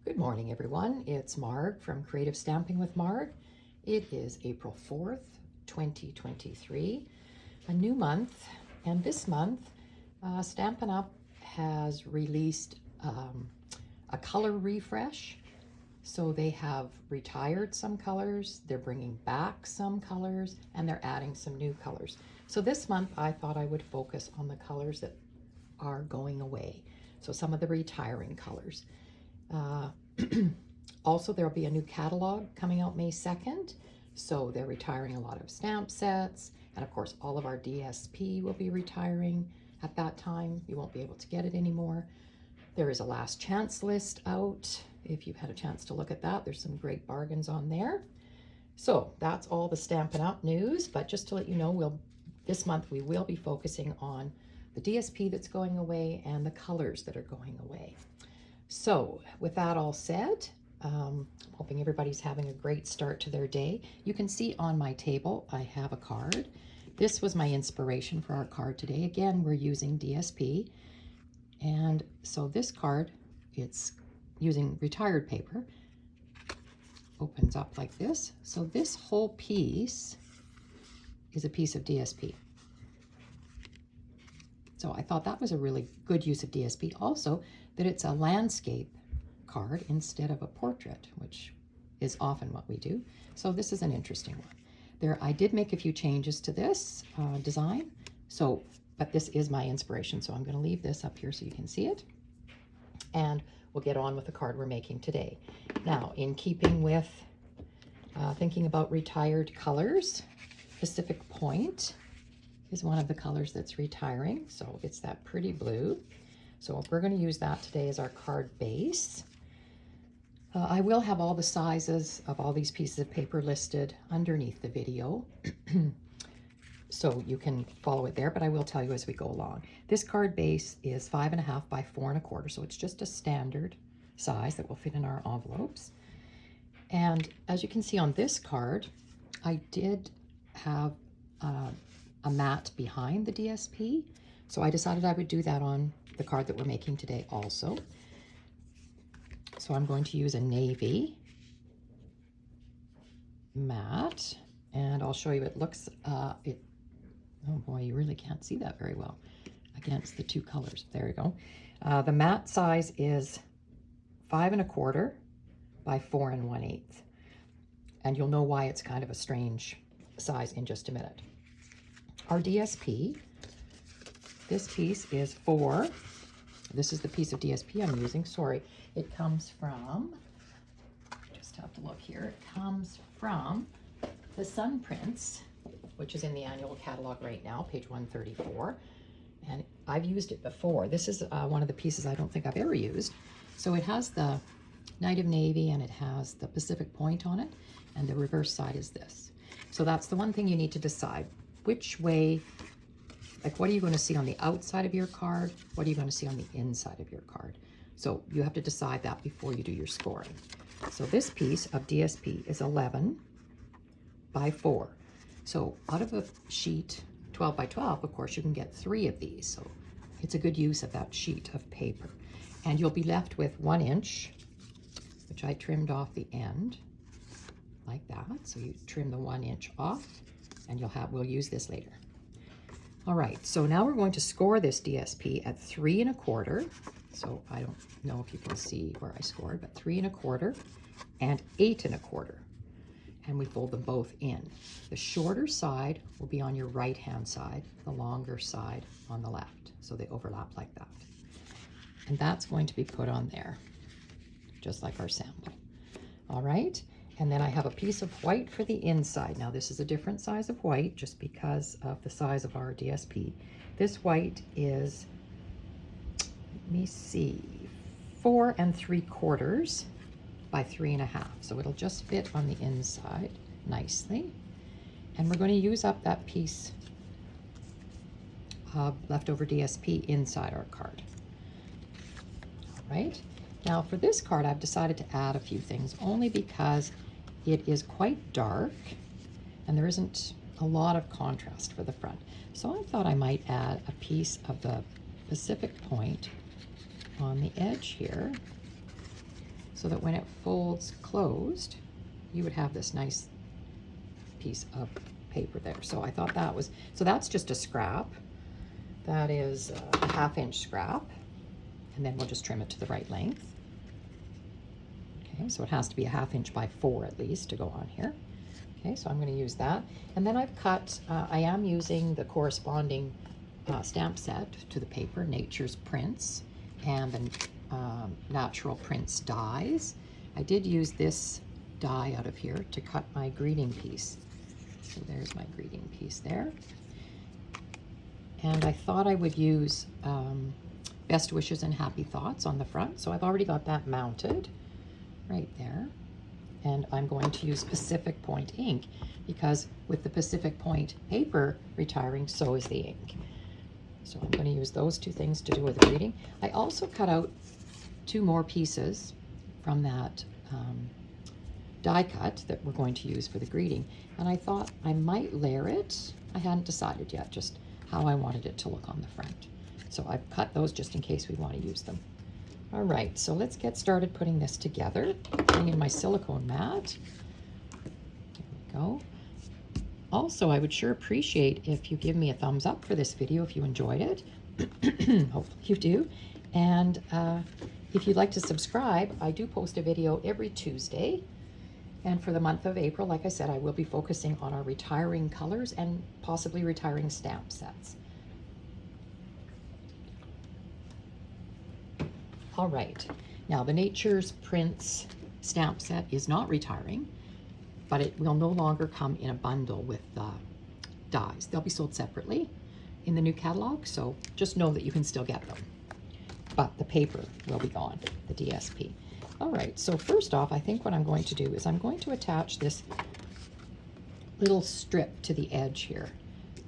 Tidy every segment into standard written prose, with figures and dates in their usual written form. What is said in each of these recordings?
Good morning, everyone. It's Marg from Creative Stamping with Marg. It is April 4th, 2023, a new month, and this month, Stampin' Up! Has released a color refresh. So they have retired some colors, they're bringing back some colors, and they're adding some new colors. So this month, I thought I would focus on the colors that are going away. So some of the retiring colors. Also, there'll be a new catalog coming out May 2nd. So they're retiring a lot of stamp sets. And of course, all of our DSP will be retiring at that time. You won't be able to get it anymore. There is a last chance list out. If you've had a chance to look at that, there's some great bargains on there. So that's all the Stampin' Up! News. But just to let you know, this month we will be focusing on the DSP that's going away and the colors that are going away. So with that all said, hoping everybody's having a great start to their day. You can see on my table, I have a card. This was my inspiration for our card today. Again, we're using DSP. And so this card, it's using retired paper, opens up like this. So this whole piece is a piece of DSP. So I thought that was a really good use of DSP. Also, that it's a landscape card instead of a portrait, which is often what we do. So this is an interesting one. I did make a few changes to this design. But this is my inspiration. So I'm going to leave this up here so you can see it. And we'll get on with the card we're making today. Now, in keeping with thinking about retired colors, Pacific Point is one of the colors that's retiring. So it's that pretty blue. So we're going to use that today as our card base. I will have all the sizes of all these pieces of paper listed underneath the video. So you can follow it there, but I will tell you as we go along. This card base is 5.5 by 4.25, so it's just a standard size that will fit in our envelopes. And as you can see on this card, I did have a mat behind the DSP, so I decided I would do that on the card that we're making today also. So I'm going to use a navy mat, and I'll show you. It looks, oh boy, you really can't see that very well against the two colors. There you go. The mat size is 5.25 by 4 1/8. And you'll know why it's kind of a strange size in just a minute. Our DSP, this piece is 4. This is the piece of DSP I'm using. Sorry, it comes from, just have to look here. It comes from the Sun Prints, which is in the annual catalog right now, page 134. And I've used it before. This is one of the pieces I don't think I've ever used. So it has the Night of Navy and it has the Pacific Point on it. And the reverse side is this. So that's the one thing you need to decide. Which way, like what are you going to see on the outside of your card? What are you going to see on the inside of your card? So you have to decide that before you do your scoring. So this piece of DSP is 11 by 4. So out of a sheet 12 by 12, of course, you can get 3 of these. So it's a good use of that sheet of paper. And you'll be left with 1 inch, which I trimmed off the end like that. So you trim the 1 inch off and we'll use this later. All right, so now we're going to score this DSP at 3 1/4. So I don't know if you can see where I scored, but 3 1/4 and 8 1/4. And we fold them both in. The shorter side will be on your right-hand side, the longer side on the left. So they overlap like that. And that's going to be put on there, just like our sample. All right, and then I have a piece of white for the inside. Now this is a different size of white just because of the size of our DSP. This white is, let me see, 4 3/4 by 3 1/2. So it'll just fit on the inside nicely. And we're going to use up that piece of leftover DSP inside our card. All right. Now for this card, I've decided to add a few things only because it is quite dark and there isn't a lot of contrast for the front. So I thought I might add a piece of the Pacific Point on the edge here. so that when it folds closed, you would have this nice piece of paper there. So I thought that was, so that's just a scrap. That is a 1/2 inch scrap. And then we'll just trim it to the right length. Okay, so it has to be a 1/2 inch by 4 at least to go on here. Okay, so I'm going to use that. And then I've cut, I am using the corresponding stamp set to the paper, Nature's Prints, and the Natural Prints dies. I did use this die out of here to cut my greeting piece. So there's my greeting piece there. And I thought I would use Best Wishes and Happy Thoughts on the front. So I've already got that mounted right there. And I'm going to use Pacific Point ink because with the Pacific Point paper retiring, so is the ink. So I'm going to use those two things to do with the greeting. I also cut out 2 more pieces from that die cut that we're going to use for the greeting. And I thought I might layer it. I hadn't decided yet just how I wanted it to look on the front. So I've cut those just in case we want to use them. All right, so let's get started putting this together. Bring in my silicone mat. There we go. Also, I would sure appreciate if you give me a thumbs up for this video if you enjoyed it. Hopefully you do. And if you'd like to subscribe, I do post a video every Tuesday. And for the month of April, like I said, I will be focusing on our retiring colors and possibly retiring stamp sets. All right, now the Nature's Prints stamp set is not retiring, but it will no longer come in a bundle with dies. They'll be sold separately in the new catalog, so just know that you can still get them. But the paper will be gone, the DSP. All right, so first off, I think what I'm going to do is I'm going to attach this little strip to the edge here.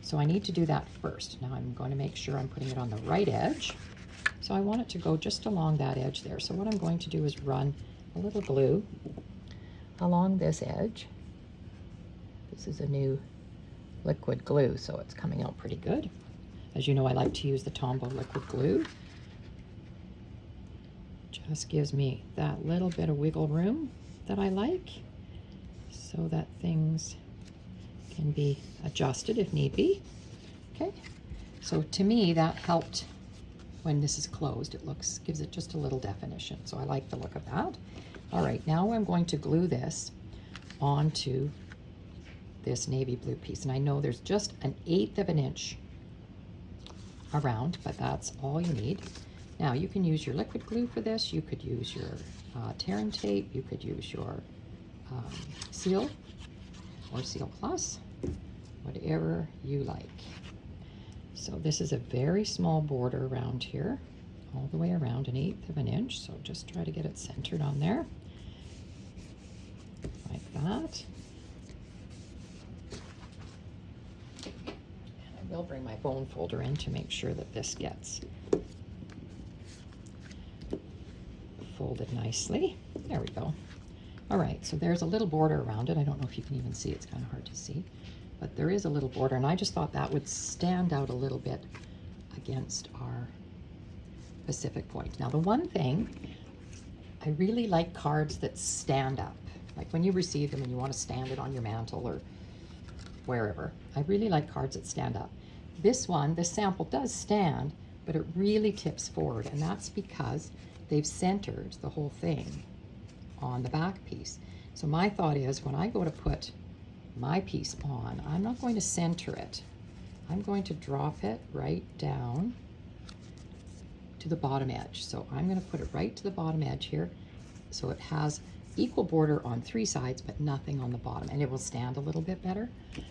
So I need to do that first. Now I'm going to make sure I'm putting it on the right edge. So I want it to go just along that edge there. So what I'm going to do is run a little glue along this edge. This is a new liquid glue, so it's coming out pretty good. As you know, I like to use the Tombow liquid glue. Just gives me that little bit of wiggle room that I like so that things can be adjusted if need be. Okay, so to me that helped when this is closed. It gives it just a little definition, so I like the look of that. All right, now I'm going to glue this onto this navy blue piece, and I know there's just 1/8 of an inch around, but that's all you need. Now you can use your liquid glue for this, you could use your tear and tape, you could use your seal or Seal Plus, whatever you like. So this is a very small border around here, all the way around 1/8 of an inch, so just try to get it centered on there, like that. And I will bring my bone folder in to make sure that this gets folded nicely. There we go. All right, so there's a little border around it. I don't know if you can even see, it's kind of hard to see, but there is a little border, and I just thought that would stand out a little bit against our Pacific Point. Now the one thing, I really like cards that stand up. Like when you receive them and you want to stand it on your mantle or wherever. I really like cards that stand up. This one, this sample does stand, but it really tips forward, and that's because they've centered the whole thing on the back piece. So my thought is when I go to put my piece on, I'm not going to center it. I'm going to drop it right down to the bottom edge. So I'm going to put it right to the bottom edge here, so it has equal border on 3 sides but nothing on the bottom, and it will stand a little bit better.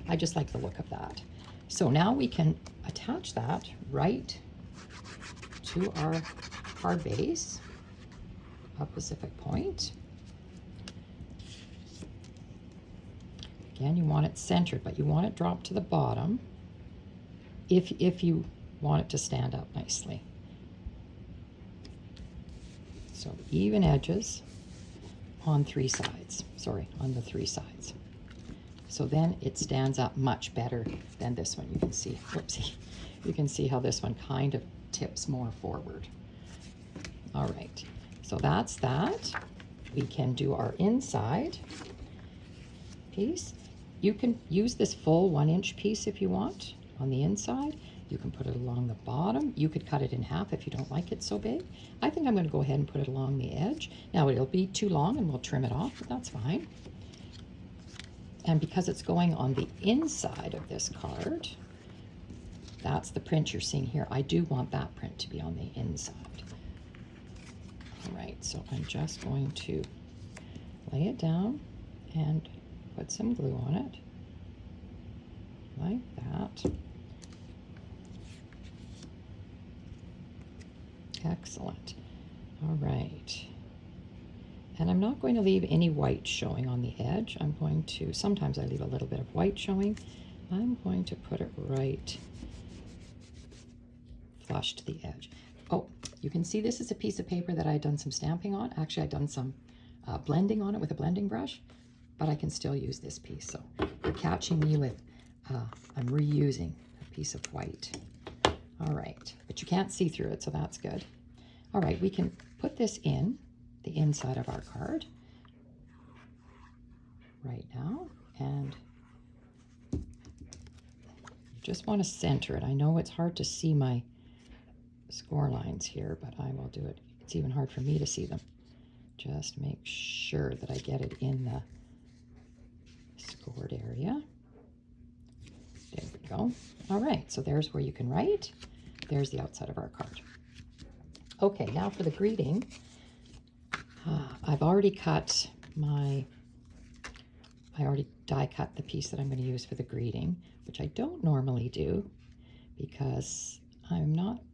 I just like the look of that. So now we can attach that right to our card base of Pacific Point. Again, you want it centered, but you want it dropped to the bottom if you want it to stand up nicely. So even edges on 3 sides, sorry, on the 3 sides. So then it stands up much better than this one. You can see, whoopsie, you can see how this one kind of tips more forward. All right, so that's that. we can do our inside piece. You can use this full 1-inch piece if you want on the inside. You can put it along the bottom. You could cut it in half if you don't like it so big. I think I'm going to go ahead and put it along the edge. Now it'll be too long and we'll trim it off, but that's fine. And because it's going on the inside of this card, that's the print you're seeing here. I do want that print to be on the inside. All right, so I'm just going to lay it down and put some glue on it, like that. Excellent. All right. And I'm not going to leave any white showing on the edge. I'm going to, sometimes I leave a little bit of white showing. I'm going to put it right flush to the edge. Oh, you can see this is a piece of paper that I've done some stamping on. Actually, I've done some blending on it with a blending brush, but I can still use this piece. So you're catching me with, I'm reusing a piece of white. All right, but you can't see through it, so that's good. All right, we can put this in the inside of our card right now, and you just want to center it. I know it's hard to see my score lines here, but I will do it. It's even hard for me to see them. Just make sure that I get it in the scored area. There we go. All right, so there's where you can write. There's the outside of our card. Okay, now for the greeting. I've already cut I already die cut the piece that I'm going to use for the greeting, which I don't normally do because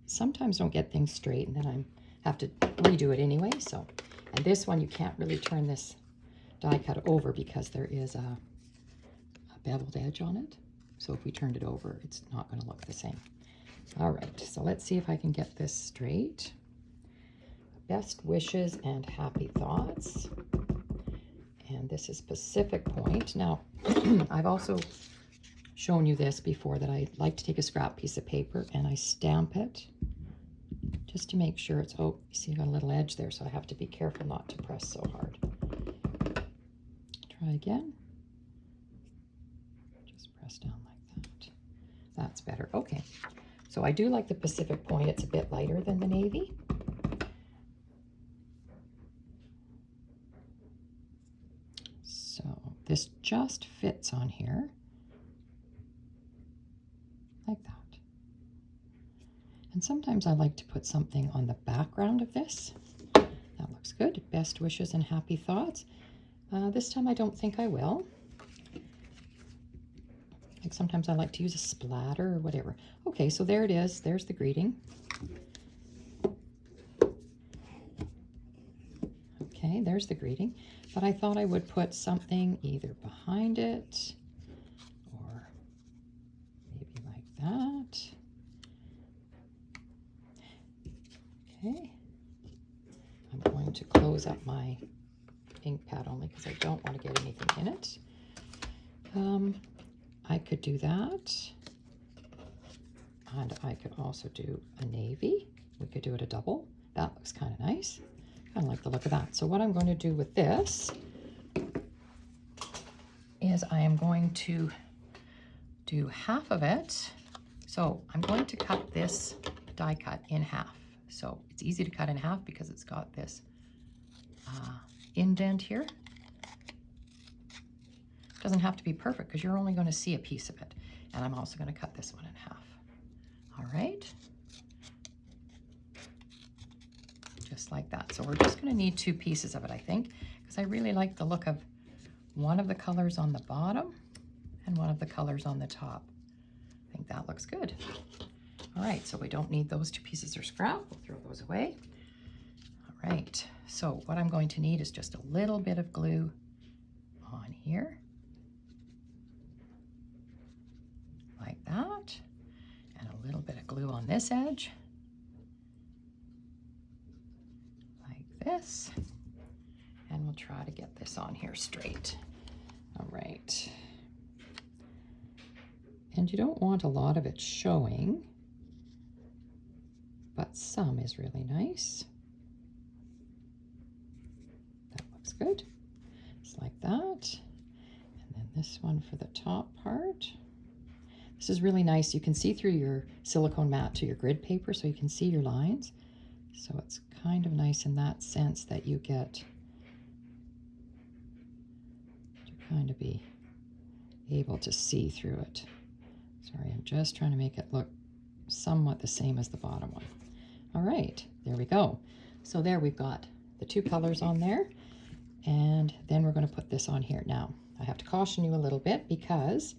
sometimes don't get things straight and then I have to redo it anyway. So, and this one you can't really turn this die cut over because there is a beveled edge on it. So if we turned it over, it's not going to look the same. All right, so let's see if I can get this straight. Best wishes and happy thoughts. And this is Pacific Point. Now, I've also shown you this before, that I like to take a scrap piece of paper and I stamp it just to make sure it's, oh, you see I got a little edge there, so I have to be careful not to press so hard. Try again. Just press down like that. That's better. Okay. So I do like the Pacific Point. It's a bit lighter than the navy. So this just fits on here like that. And sometimes I like to put something on the background of this. That looks good. Best wishes and happy thoughts. This time I don't think I will. Like sometimes I like to use a splatter or whatever. Okay, so there it is. There's the greeting. Okay, there's the greeting. But I thought I would put something either behind it or maybe like that. Okay. I'm going to close up my ink pad only because I don't want to get anything in it. I could do that. And I could also do a navy. We could do it a double. That looks kind of nice. Kind of like the look of that. So what I'm going to do with this is I am going to do half of it. So I'm going to cut this die cut in half. So it's easy to cut in half because it's got this indent here. Doesn't have to be perfect because you're only going to see a piece of it. And I'm also going to cut this one in half. All right. Just like that. So we're just going to need 2 pieces of it, I think, because I really like the look of one of the colors on the bottom and one of the colors on the top. I think that looks good. All right, so we don't need those 2 pieces of scrap. We'll throw those away. All right, so what I'm going to need is just a little bit of glue on here. Like that. And a little bit of glue on this edge. Like this. And we'll try to get this on here straight. All right. And you don't want a lot of it showing, but some is really nice. That looks good. Just like that. And then this one for the top part. This is really nice. You can see through your silicone mat to your grid paper, so you can see your lines. So it's kind of nice in that sense that you get to kind of be able to see through it. Sorry, I'm just trying to make it look somewhat the same as the bottom one. All right, there we go. So there we've got the two colors on there, and then we're going to put this on here. Now, I have to caution you a little bit because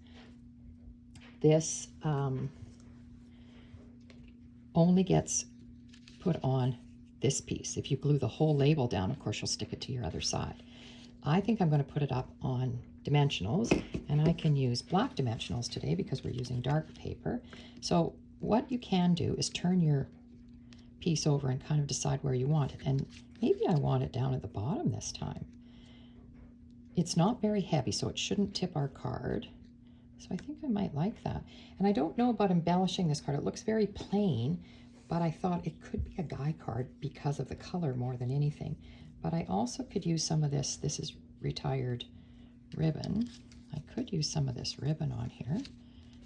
this only gets put on this piece. If you glue the whole label down, of course, you'll stick it to your other side. I think I'm going to put it up on dimensionals, and I can use black dimensionals today because we're using dark paper. So what you can do is turn your piece over and kind of decide where you want it. And maybe I want it down at the bottom this time. It's not very heavy, so it shouldn't tip our card. So I think I might like that. And I don't know about embellishing this card. It looks very plain, but I thought it could be a guy card because of the color more than anything. But I also could use some of this. This is retired ribbon. I could use some of this ribbon on here,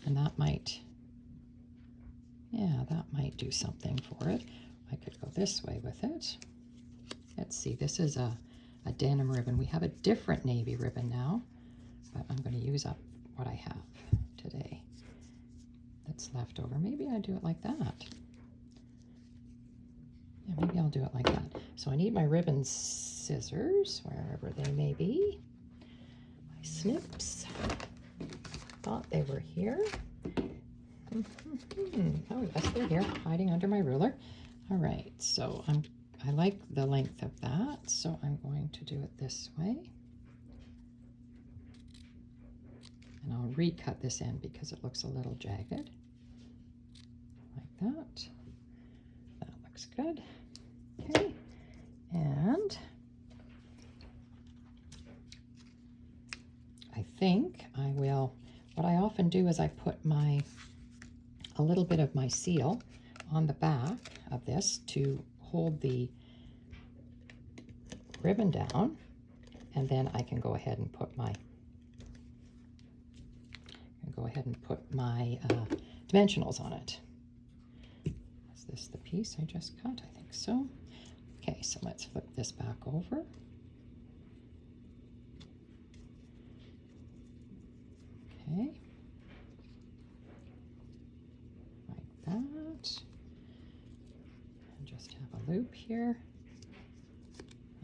and that might, yeah, that might do something for it. I could go this way with it. Let's see, this is a denim ribbon. We have a different navy ribbon now, but I'm going to use up what I have today that's left over. Maybe I do it like that. Yeah, maybe I'll do it like that. So I need my ribbon scissors, wherever they may be. My snips. Thought they were here. Oh yes, they're here, hiding under my ruler. All right, so I like the length of that, so I'm going to do it this way. And I'll recut this end because it looks a little jagged. Like that. That looks good. Okay, and I think I will, what I often do is I put a little bit of my seal on the back of this to hold the ribbon down, and then I can go ahead and put my dimensionals on it. Is this the piece I just cut? I think so. Okay, so let's flip this back over. Okay. Like that. And just have a loop here.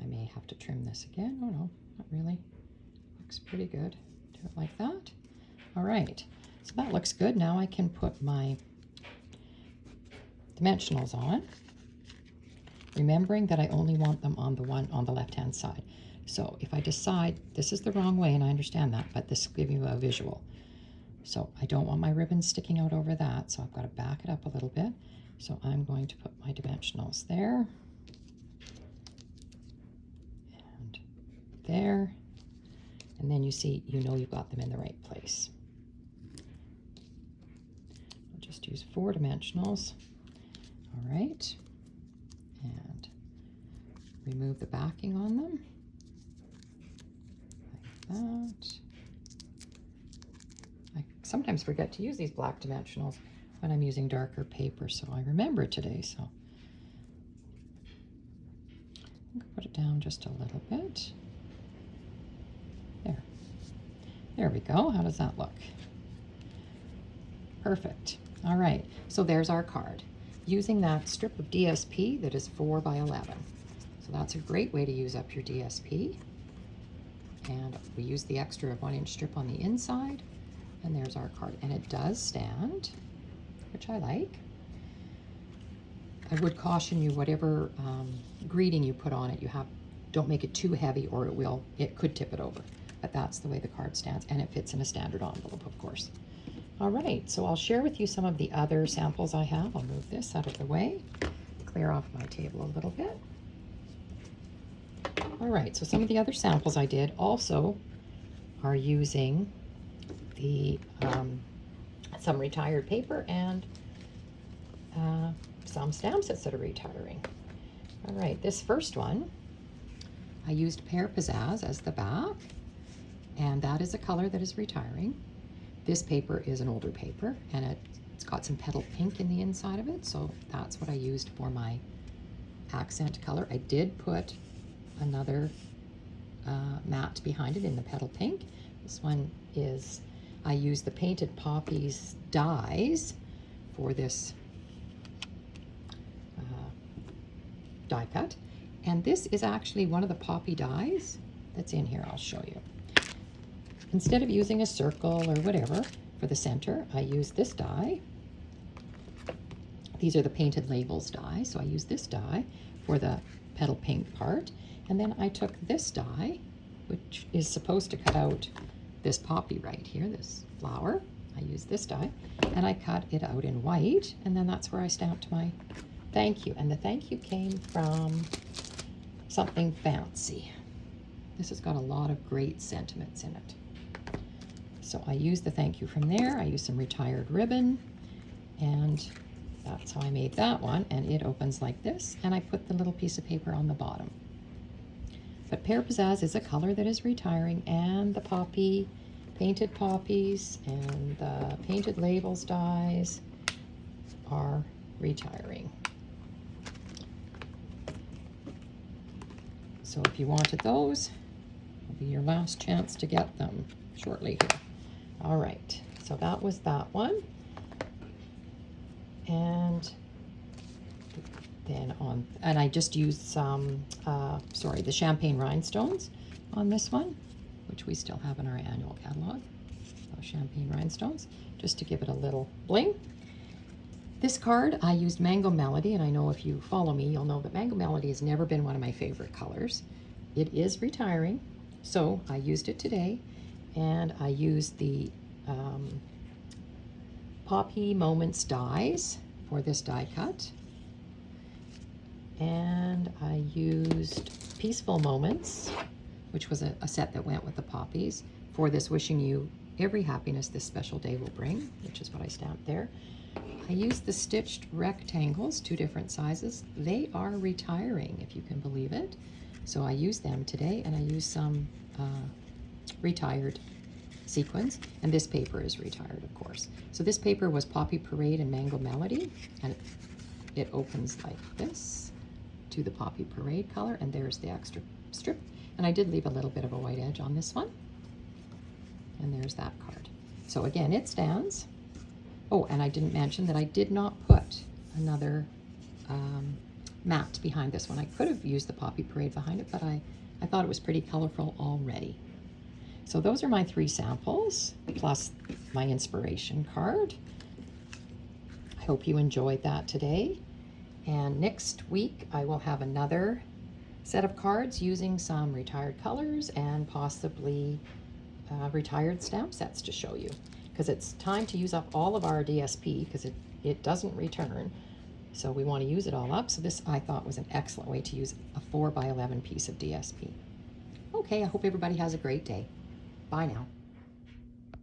I may have to trim this again. Oh no, not really. Looks pretty good. Do it like that. All right, so that looks good. Now I can put my dimensionals on, remembering that I only want them on the one on the left-hand side. So if I decide this is the wrong way, and I understand that, but this will give you a visual. So I don't want my ribbon sticking out over that, so I've got to back it up a little bit. So I'm going to put my dimensionals there, and there, and then you see, you know you've got them in the right place. I'll just use 4 dimensionals. All right, and remove the backing on them, like that. I sometimes forget to use these black dimensionals when I'm using darker paper, so I remember today, so I'm going to put it down just a little bit. There. There we go. How does that look? Perfect. All right, so there's our card. Using that strip of DSP that is 4 by 11. So that's a great way to use up your DSP. And we use the extra 1-inch strip on the inside. And there's our card. And it does stand, which I like. I would caution you, whatever greeting you put on it, don't make it too heavy or it could tip it over. But that's the way the card stands. And it fits in a standard envelope, of course. All right, so I'll share with you some of the other samples I have. I'll move this out of the way, clear off my table a little bit. All right, so some of the other samples I did also are using the some retired paper and some stamp sets that are retiring. All right, this first one I used Pear Pizzazz as the back, and that is a color that is retiring. This paper is an older paper, and it's got some petal pink in the inside of it, so that's what I used for my accent color. I did put another matte behind it in the petal pink. This one is, I used the Painted Poppies dies for this die cut. And this is actually one of the poppy dies that's in here. I'll show you. Instead of using a circle or whatever for the center, I use this die. These are the Painted Labels die, so I use this die for the petal pink part. And then I took this die, which is supposed to cut out this poppy right here, this flower. I use this die, and I cut it out in white, and then that's where I stamped my thank you. And the thank you came from Something Fancy. This has got a lot of great sentiments in it. So I used the thank you from there. I used some retired ribbon, and that's how I made that one. And it opens like this, and I put the little piece of paper on the bottom. But Pear Pizzazz is a color that is retiring, and the poppy, Painted Poppies, and the Painted Labels dies are retiring. So if you wanted those, it'll be your last chance to get them shortly here. All right, so that was that one. And then and I just used some, the champagne rhinestones on this one, which we still have in our annual catalog. Those champagne rhinestones, just to give it a little bling. This card, I used Mango Melody, and I know if you follow me, you'll know that Mango Melody has never been one of my favorite colors. It is retiring, so I used it today, and I used the Poppy Moments dies for this die cut. And I used Peaceful Moments, which was a set that went with the poppies, for this Wishing You Every Happiness This Special Day Will Bring, which is what I stamped there. I used the stitched rectangles, 2 different sizes. They are retiring, if you can believe it. So I used them today, and I used some retired sequins, and this paper is retired, of course. So this paper was Poppy Parade and Mango Melody, and it opens like this to the Poppy Parade color, and there's the extra strip. And I did leave a little bit of a white edge on this one, and there's that card. So again, it stands. Oh, and I didn't mention that I did not put another matte behind this one. I could have used the Poppy Parade behind it, but I thought it was pretty colorful already. So those are my 3 samples, plus my inspiration card. I hope you enjoyed that today. And next week, I will have another set of cards using some retired colors and possibly retired stamp sets to show you. Because it's time to use up all of our DSP, because it doesn't return. So we want to use it all up. So this, I thought, was an excellent way to use a 4 by 11 piece of DSP. Okay, I hope everybody has a great day. Bye now.